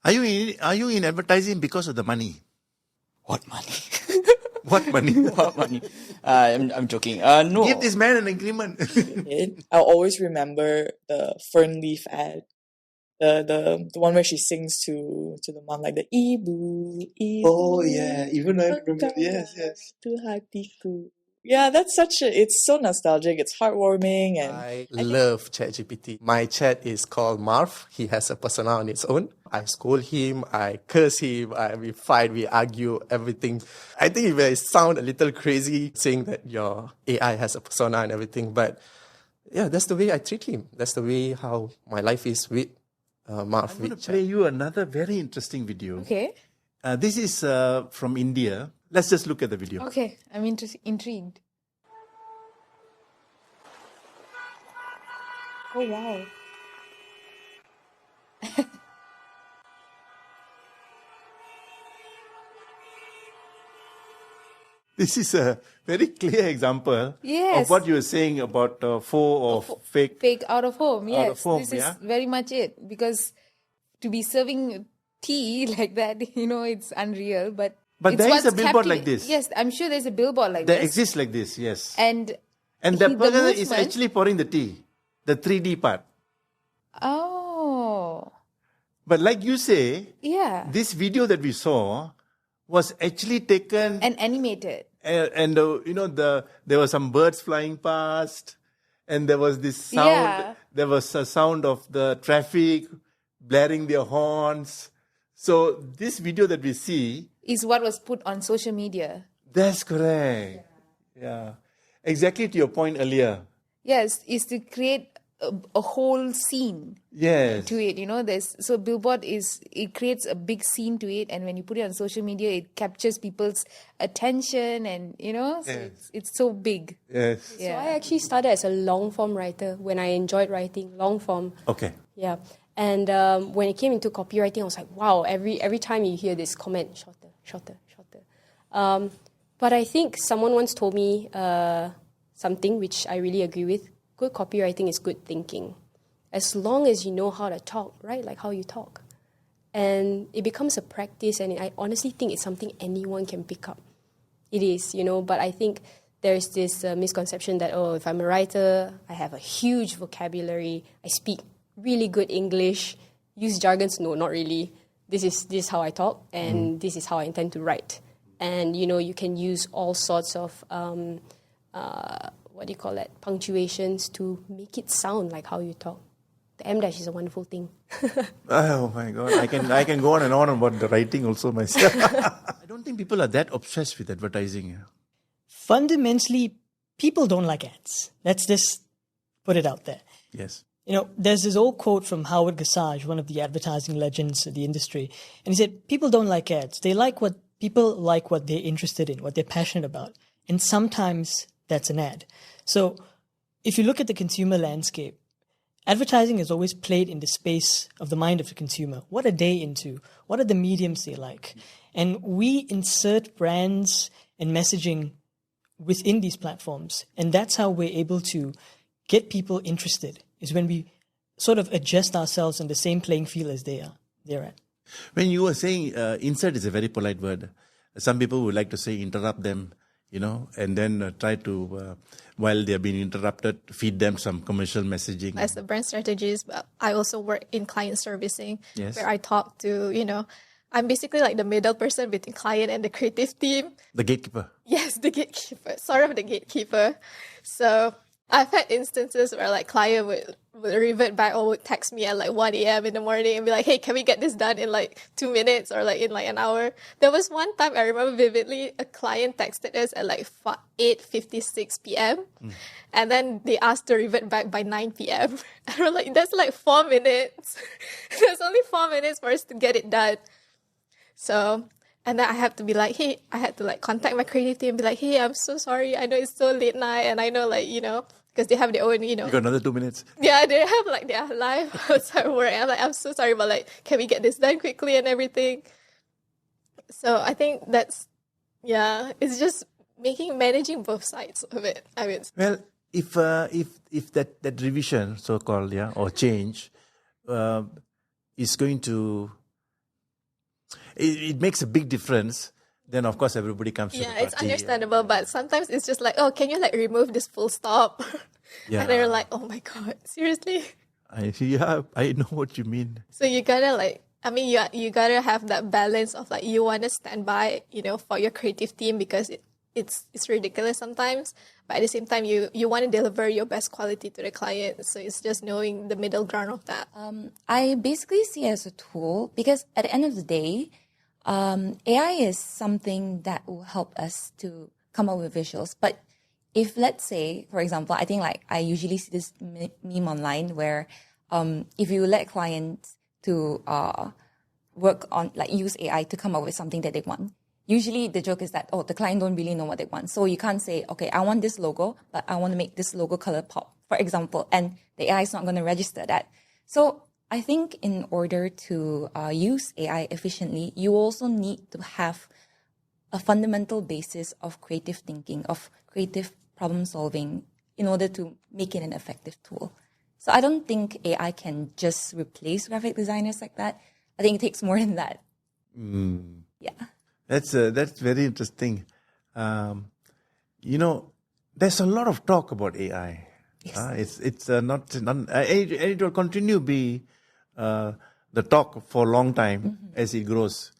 Are you in advertising because of the money? What money? What money? What money? I'm joking. No. Give this man an agreement. I'll always remember the Fern Leaf ad. The one where she sings to the mom, like the ibu, ibu. Oh yeah, even I remember. Yes. To hatiku. Yeah, it's so nostalgic. It's heartwarming, and I love ChatGPT. My chat is called Marv. He has a persona on its own. I scold him, I curse him, we fight, we argue, everything. I think it may sound a little crazy saying that your AI has a persona and everything, but yeah, that's the way I treat him. That's the way how my life is with Marv. I'm going to play you another very interesting video. Okay. This is from India. Let's just look at the video. Okay. I'm intrigued. Oh, wow. This is a very clear example Yes. of what you were saying about faux or fake. Fake out of home. Yes. Out of home, this yeah? is very much it. Because to be serving tea like that, it's unreal. But But it's there is what's a billboard like captivating. this. Yes, I'm sure there's a billboard like There this. exists like this, yes. And the the person is movement- actually pouring the tea, the 3D part. Oh. But like you say, Yeah. this video that we saw was actually taken And animated. and there were some birds flying past, and there was this sound. Yeah. There was a sound of the traffic blaring their horns. So this video that we see, Is what was put on social media. that's correct. Yeah, exactly to your point earlier. Yes, is to create a whole scene Yes. to it. So billboard it creates a big scene to it, and when you put it on social media, it captures people's attention, and so it's so big. Yes. So I actually started as a long form writer when I enjoyed writing long form. Okay. Yeah. And when it came into copywriting, I was like, wow, every time you hear this comment, shorter. But I think someone once told me something which I really agree with. Good copywriting is good thinking. As long as you know how to talk, right? Like how you talk. And it becomes a practice, and I honestly think it's something anyone can pick up. It is, but I think there's this misconception that, if I'm a writer, I have a huge vocabulary, I speak really good English, use jargons. No, not really. This is how I talk, and this is how I intend to write. And, you can use all sorts of, punctuations to make it sound like how you talk. The M-dash is a wonderful thing. Oh my God, I can go on and on about the writing also myself. I don't think people are that obsessed with advertising. Fundamentally, people don't like ads. Let's just put it out there. Yes. There's this old quote from Howard Gassage, one of the advertising legends of the industry, and he said, people don't like ads. People like what they're interested in, what they're passionate about. And sometimes that's an ad. So if you look at the consumer landscape, advertising has always played in the space of the mind of the consumer. What are they into? What are the mediums they like? And we insert brands and messaging within these platforms. And that's how we're able to get people interested, is when we sort of adjust ourselves on the same playing field as they're at. When you were saying insert is a very polite word, some people would like to say interrupt them, and then try to, while they're being interrupted, feed them some commercial messaging. As a brand strategist, I also work in client servicing, Yes. where I talk to, I'm basically like the middle person between client and the creative team. The gatekeeper. Yes, the gatekeeper, sort of the gatekeeper. So I've had instances where like client would revert back or would text me at like 1 a.m. in the morning and be like, hey, can we get this done in like 2 minutes or like in like an hour? There was one time I remember vividly, a client texted us at like 8:56 p.m. And then they asked to revert back by 9 p.m. And we're like, that's like 4 minutes. There's only 4 minutes for us to get it done. So, and then I had to be like, hey, I had to like contact my creative team and be like, hey, I'm so sorry. I know it's so late night and I know like, because they have their own, You got another 2 minutes. yeah, they have like their life outside work. And I'm like, I'm so sorry, but like, can we get this done quickly and everything? So I think it's just managing both sides of it. I mean, Well, if that revision, so-called, or change, is going to it makes a big difference, then of course everybody comes to the Yeah, party. it's understandable, but sometimes it's just like, oh, can you like remove this full stop? Yeah. And they're like, oh my God, seriously? I know what you mean. So you gotta like, I mean, you gotta have that balance of like, you want to stand by, for your creative team because it's ridiculous sometimes, but at the same time, you want to deliver your best quality to the client. So it's just knowing the middle ground of that. I basically see it as a tool because at the end of the day, AI is something that will help us to come up with visuals. But if, let's say, for example, I think like I usually see this meme online where if you let clients to work on, like use AI to come up with something that they want, usually the joke is that, oh, the client don't really know what they want. So you can't say, okay, I want this logo, but I want to make this logo color pop, for example, and the AI is not going to register that. So I think in order to use AI efficiently, you also need to have a fundamental basis of creative thinking, of creative problem solving in order to make it an effective tool. So I don't think AI can just replace graphic designers like that. I think it takes more than that. Yeah. That's very interesting. There's a lot of talk about AI. Yes. It's not. It will continue to be the talk for a long time as it grows.